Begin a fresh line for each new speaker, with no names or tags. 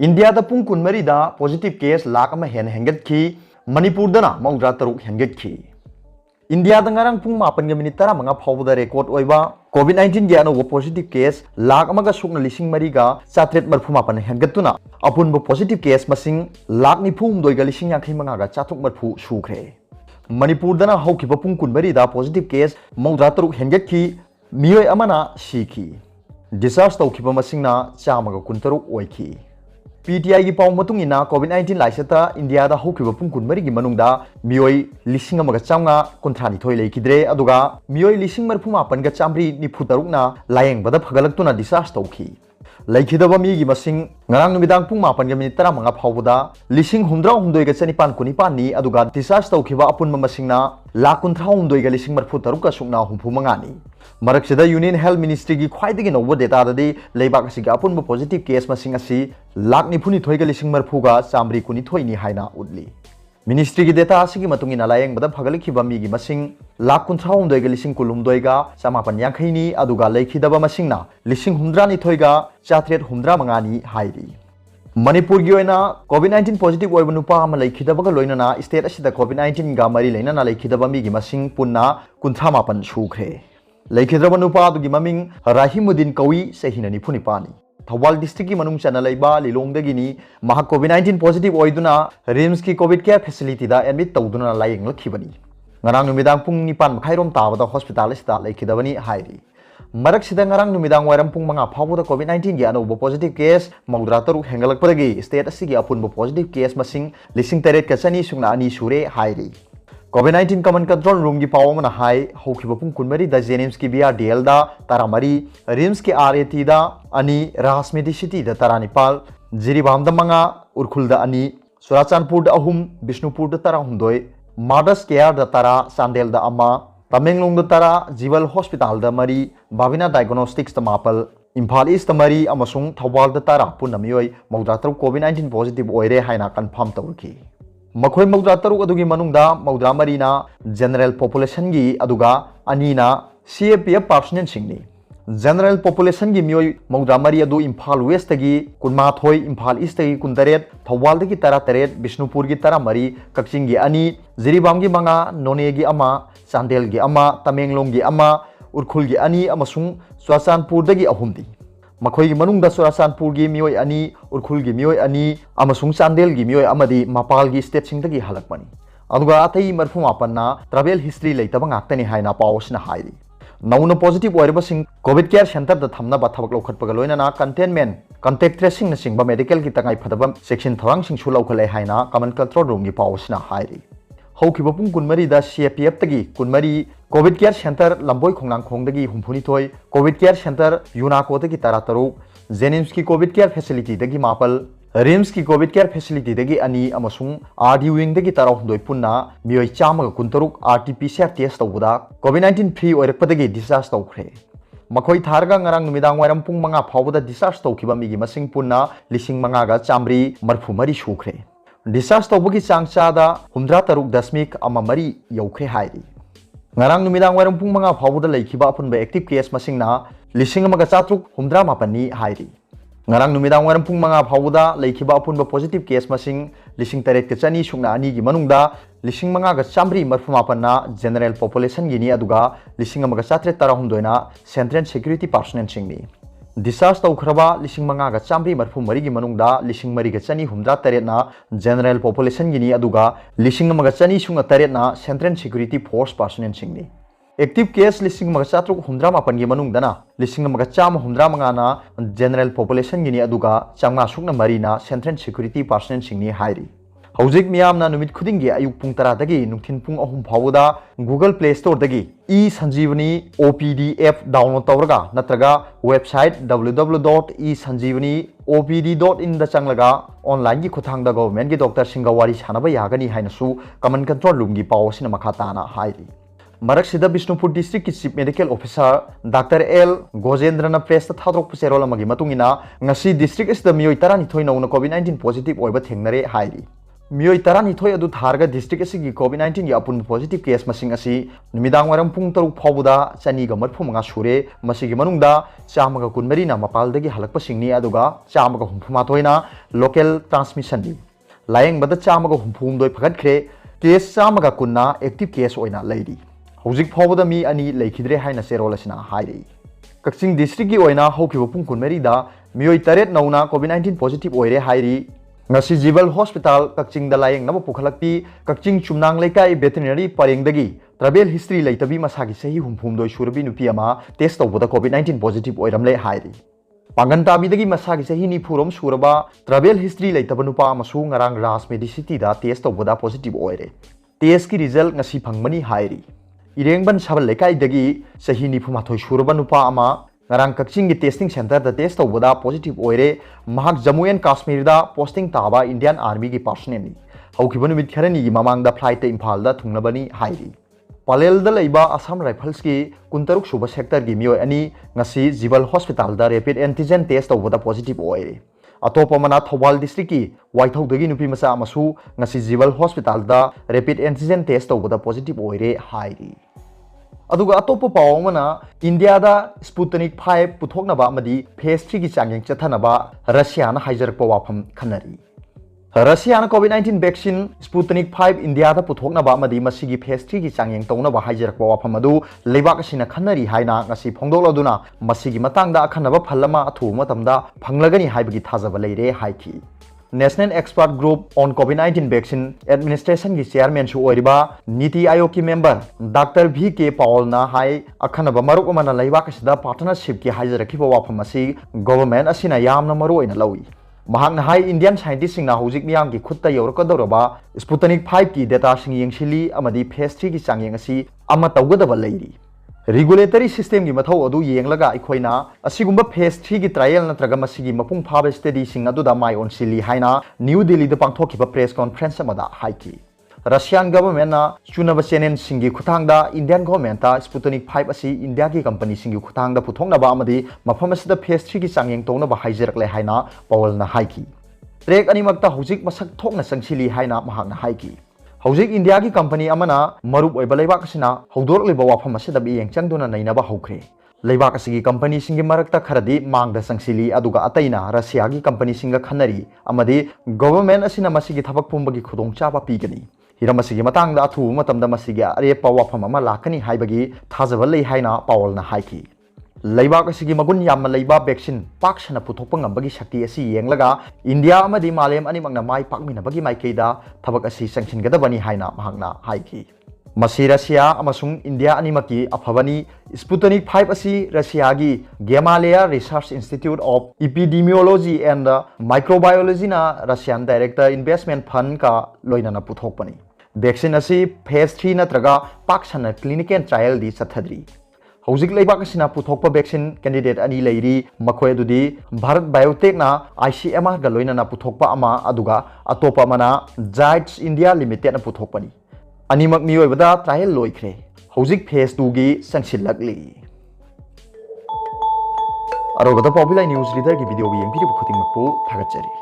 India दा पुंग कुनमरी दा पॉजिटिव केस लाख अमा हेन हेंगत की मणिपुर दना मौद्रा तरुक हेंगत की इंडिया दा ngarang पुंग मापन ग मिनिट 15 फाउबदा रेकॉर्ड ओइबा कोविड-19 गे अनो पॉजिटिव केस लाख अमा सुकना लिसिंग मरी गा चात्रेट मरफु मापन हेंगतुना अपुन पॉजिटिव केस मसिंग लाख निफुम दोइगा लिसिंग याखै मंगा गा चाथुक मरफु सुख्रे मणिपुर दना हौकिबा पुंग कुनमरी दा पॉजिटिव केस मौद्रा तरुक हेंगत की मियोय अमना सीखी डिस्चार्ज तौखिबा मसिंगना चामगा कुनतरुक ओइखी PTI की पाव मतुंगिना कोविड-19 लाइसेता इंडिया दा हौकिबा पुंग कुनमरी गी मनुंगदा मियोय लिसिंग अमगा चामगा कुंथ्रानी थोय लेखिद्रे अदुगा मियोय लिसिंग मरफु मापन गा चामरी निफु तरुकना लायेंग बदा फगलक्तुना डिस्चार्ज तौखी लेखिदबा मिगी मसिंग ngarang numidang pung mapan ga minit 15 फावबदा लिसिंग हुमद्रा हुमदोय गा चनिपान कुनिपान नि अदुगा डिस्चार्ज तौखिबा अपुन मसिंगना लाख कुंथ्रा हुमदोय गा लिसिंग मरफु तरुक का सुकना हुमफु मंगानी मरकसिदा यूनियन हेल्थ मिनिस्ट्री की ख्वाइदगी नौबा डेटा ददी लेबाक असि गा अपुन पॉजिटिव केस मसिंग असि लाख निफुनि थोय गा लिसिंग मरफु गा चामरी कुनि थोय नि हाइना उडली मिनिस्ट्री की डेटा असि मतुंगी ना लायेंग बदा फगलखिबा मिगी मसिंग लाख कुंथ्रा हुमदोय गा लिसिंग कुलुमदोय गा समापन यांखैनि अदुगा लेखिदबा मसिंगना लिसिंग हुमद्रा नि थोय गा चात्रेट हुमद्रा मंगानी हाइरी मणिपुर की कोविड-19 पॉजिटिव ओइबा नुपा अमा लेखिदबगा लोइनना स्टेट असिदा कोविड-19 गा मरी लेनना लेखिदबा मिगी मसिंग पुन्ना कुंथ्रा मापन सुख्रे लेखिद्रबा नुपा दुगी ममिंग राहिमुद्दीन कवी सहीना निफुनिपानी थौबाल डिस्ट्रिक्ट की मनुंग चना लेबा लिलोंगदगिनी महा कोविड-19 पॉजिटिव ओइदुना रिम्स की कोविड केयर फैसिलिटी दा admit तौदुना लायेंग लखिबनी ngarang numidang pung nipan makhairom tabada hospital ista lekhidabani hairi marak sida ngarang numidang wairam pung manga phawda covid-19 gi anobo positive case maudra taru hengalakpadagi state asigi apunbo positive case masing lising teret kasani sungna ani sure hairi COVID-19 common control room की पाव मन high हौखिबा पुंग कुनमरी दा जेनिम्स की BRDL दा तारामरी RIMS की RAT दा अनि राजमेडी city दा तारानिपाल जिरीबाम दा मंगा उरखुल दा अनि सुराचानपुर दा अहुम बिष्णुपुर दा तारा हुंदोय मादर्स केयर दा तारा चांदेल दा अमा तमेंगलोंग दा तारा जीवल हॉस्पिटल दा मरी बाविना डायग्नोस्टिक्स दा मापल इम्फाल ईस्ट दा मरी अमसुंग थौबाल दा तारा पुनमियोय मौद्रा तरु COVID-19 पॉजिटिव ओइरे हाइना कन्फर्म तौरखी मखोय मौद्रा तरुक अदुगी मनुंगदा मौद्रा मरीना जनरल पॉपुलेशन की अदुगा अनीना CAPF पर्सनल सिंगनी जनरल पॉपुलेशन की मियोय मौद्रा मरी अदु इम्फाल वेस्ट की कुनमाथोय इम्फाल ईस्ट की कुनतरेत थौबाल की तरा तरेत बिष्णुपुर की तरा मरी कक्चिंग की अनि जिरीबाम की मंगा नोने की अमा चांदेल की अमा तमेंगलोंग की अमा उरखुल की अनि अमसुंग स्वाचानपुर की अहुमदी मखोय की मनुंग दा सुराचानपुर की मियोय अनि उरखुल की मियोय अनि अमसुंग चांदेल की मियोय अमदी मपाल की स्टेट सिंग दगी हलकपनी अदुगा अतई मरफु मापन्ना ट्रैवल हिस्ट्री लेतबा ngaktani haina pawsna hairi नौना पॉजिटिव ओइरबा सिंग कोविड केयर सेंटर दा थमना बा थबक लौखटपगा लोइना कंटेनमेंट कांटेक्ट ट्रेसिंग न सिंग बा मेडिकल की तंगाई फदबा सेक्शन थवांग सिंग छु लौखले हाइना कमन कंट्रोल रूम की पawsना हाइरी हौखिबा पुंग कुनमरी दा CAPF तगी कुनमरी कोविड केयर सेंटर लंबोई खोंगनांग खोंगदगी हुमफुनी थोय कोविड केयर सेंटर यूनाको दगी तारा तरुक जेनिम्स की कोविड केयर फैसिलिटी दगी मापल रिम्स की कोविड केयर फैसिलिटी दगी अनि अमसुंग RD विंग दगी तारा हुंदोय पुन्ना मियोय चामगा कुनतरुक RT-PCR टेस्ट तौबदा COVID-19 फ्री ओइरकपदगी डिस्चार्ज तौख्रे मखोय थारगा ngarang numidang wairam pung manga phawda discharge tawkiba migi masing punna lising manga ga chamri marfu mari sukhre discharge tawbagi changchada humdra taruk dasmik ama mari yaukhre hairi ngarang numidang wairam pung manga phawda leikhiba apunba active case masingna lising amaga chatruk humdra mapani hairi ngarang numidang wairam pung manga phawda leikhiba apunba positive case masing lising taret ka chani sungna ani gi manungda lising manga ga chamri marfu mapanna general population gini aduga lising amaga chatre tara humdoina central security personnel singni discharge tawkhraba lising manga ga chamri marfu mari gi manungda lising mari ga chani humdra taret na general population gini aduga lising amaga chani sunga taret na central security force personnel singni active case लिसिंग मगा चात्रुक हुमद्रा मापन की मनुंग दना लिसिंग मगा चाम हुमद्रा मंगा ना जनरल पॉपुलेशन गिनी अदुगा चांगा सुकना मरीना सेंट्रल सिक्योरिटी पर्सनल सिंगनी हाइरी हौजिक मियामना नुमित खुदिंगी अयुक पुंग तरा दगी नुक्थिन पुंग अहुम फावदा गूगल प्ले स्टोर दगी e-sanjeevani OPD ऐप डाउनलोड तौरगा नत्रगा वेबसाइट www.esanjeevaniopd.in दा चंगलगा ऑनलाइन की खुथांग दा गवर्नमेंट की डॉक्टर सिंगा वारी सानबा यागनी हाइनसु कमन कंट्रोल रूम की पावसिना मखाताना हाइरी मरकसिदा बिष्णुपुर डिस्ट्रिक्ट की chief medical officer doctor L गोजेंद्रना प्रेस थादोक सेरोल अमगी मतुंगिना ngasi डिस्ट्रिक्ट इस द मियोय 12 नौना कोविड-19 पॉजिटिव ओइबा थेंगनरे हाइरी मियोई तरानिथोय अदु थारगा डिस्ट्रिक्ट असिगी कोविड-19 की अपुन पॉजिटिव केस मसिंग असि निमिदांग वारम पुंग तरुक फाउबदा चनीगा मरफुमंगा सुरे मसिगी मनुंगदा चामगा कुनमरीना मपालदगी हलकपा सिंगनी अदुगा चामगा हुंफुमाथोयना लोकल ट्रांसमिशन दी लायंगबदा चामगा हुंफुमदोय फगतख्रे केस चामगा कुन्ना एक्टिव केस ओइना लैरी हौजिक फाउबदा मी अनि लैखिद्रे हाइना सेरोल असिना हाइरी कक्चिंग डिस्ट्रिक्ट की ओइना हौकिबो पुंग कुनमरीदा मियोई तरेट नौना कोविड-19 पॉजिटिव ओइरे हाइरी ngasi Jibal Hospital Kakching da layeng naba pukhalakpi Kakching chumnang leikai veterinary parengdagi travel history leitabi masagi sahi humphumdoi surabi nupi ama test tawbada COVID-19 positive oiramle hairi pangan tabidagi masagi sahi ni phurom suraba travel history leitaba nupa amasu ngarang ras medicity da test tawbada positive oire test ki result ngasi phangmani hairi irengban sabal leikai dagi sahi ni phumathoi suraba nupa ama ngarang Kakching की testing centre द test तौबदा positive ओइरे महक Jammu and Kashmir दा posting ताबा Indian Army की personnel नि हौखिबो नुमित खरनी ममांग दा फ्लाइट इम्फाल दा थुंगलबनी हाइरी पालेल दा लैबा असम राइफल्स की कुंतरुक सुबा सेक्टर की मियोय अनि ngasi जिबल हॉस्पिटल दा रैपिड एंटीजन टेस्ट तौबदा पॉजिटिव ओइरे अतोप मना थौबाल डिस्ट्रिक्ट की वाइथौदगी नुपी मसा अमसु ngasi जिबल हॉस्पिटल दा रैपिड एंटीजन टेस्ट तौबदा पॉजिटिव ओइरे हाइरी अदुगा अतोप पावमना इंडिया दा स्पुतनिक 5 पुथोकनबा अमदी फेज 3 की चांगेंग चथनबा रशिया ना हाइजरक वाफम खनरी रशिया कोविड-19 वैक्सीन स्पुतनिक 5 इंडिया दा पुथोकनबा अमदी मसिगी फेज 3 की चांगेंग तौनबा हाइजरक वाफम अदु लेबाक असिना खनरी हाइना ngasi फोंगदोलदुना मसिगी मतंगदा अखनबा फलमा अथु मतमदा फंगलगनी हाइबगी थाजबा लेरे हाइखी नेशनल एक्सपर्ट ग्रुप ऑन कोविड-19 वैक्सीन एडमिनिस्ट्रेशन की चेयरमैन सुओरिबा नीति आयोग की मेंबर डॉक्टर वी के पाउलना हाई अखनबा मरुक अमना लैबाकसिदा पार्टनरशिप की हाइजरखिबा वाफम असी गवर्नमेंट असिना यामना मरुओइना लौई महाकना हाई इंडियन साइंटिस्ट सिंगना हौजिक मियाम की खुत्ता यौरकदौरबा स्पुतनिक 5 की डेटा सिंग यंगसिली अमदी फेज 3 की चांगेंग असी अमा तौगदबा लैरी रेगुलेटरी सिस्टम की मथौ अदु येंगलगा अखोइना असिगुंबा फेज 3 की ट्रायल नत्रगा मसिगी मपुंग फाबा स्टडी सिंग अदुदा माइ ओनसिली हाइना न्यू दिल्ली द पांगथोखिबा प्रेस कॉन्फ्रेंस अमदा हाइकी रशियन गवर्नमेंट ना चुनबा चेनेन सिंगी खुथांगदा इंडियन गवर्नमेंट ता स्पुतनिक 5 असी इंडिया की कंपनी सिंगी खुथांगदा पुथोंगनबा अमदी मफम असिदा फेज 3 की चांगेंग तौनबा हाइजरकले हाइना पावलना हाइकी ट्रेक अनिमक्ता हौजिक मसक थोकना संगसिली हाइना महाकना हाइकी हौजिक इंडिया की कंपनी अमना मरुप ओइबा लैबाकसिना हौदोरलिबा वाफम असिदा बियेंग चंगदुना नैनबा हौख्रे लैबाक असिगी कंपनी सिंगी मरकता खरदी मांगदा संगसिली अदुगा अतैना रशिया की कंपनी सिंगा खनरी अमदी गवर्नमेंट असिना मसिगी थबक पुंबगी खुदोंचाबा पीगनी हिरम असिगी मतंगदा अथु मतमदा मसिगी अरेपा वाफम अमा लाकनी हाइबगी थाजबा लै हाइना पावलना हाइकी लैबाक असिगी मगुन याम लैबा वैक्सीन पाक्सना पुथोकपा ngambagi शक्ति असी येंगलगा इंडिया अमदी मालेम अनिमगना माइ पाकमिनबगी माइकेदा थबक असी संगसिनगदबनी हाइना महागना हाइकी मसी रशिया अमसुंग इंडिया अनिमकी अफबनी स्पुतनिक 5 असी रशिया की Gamaleya Research Institute of Epidemiology and Microbiology ना रशियन डायरेक्टर इन्वेस्टमेंट फंड का लोइना पुथोकपनी वैक्सीन असी फेज 3 नत्रगा पाक्सना क्लिनिकल ट्रायल दी चथद्री हौजिक लैबाक असिना पुथोकपा वैक्सीन कैंडिडेट अनि लैरी मखोय अदुदी भारत बायोटेक ना ICMR गा लोइना पुथोकपा अमा अदुगा अतोपा मना जाइट्स इंडिया लिमिटेड ना पुथोकपनी अनिमक मियोयबदा ट्रायल लोइख्रे हौजिक फेज 2 गी संगसिलकली अरोगदा पॉपुलर न्यूज रीडर की वीडियो येंगपिरिबु खुतिंगमकपु थागतचरी।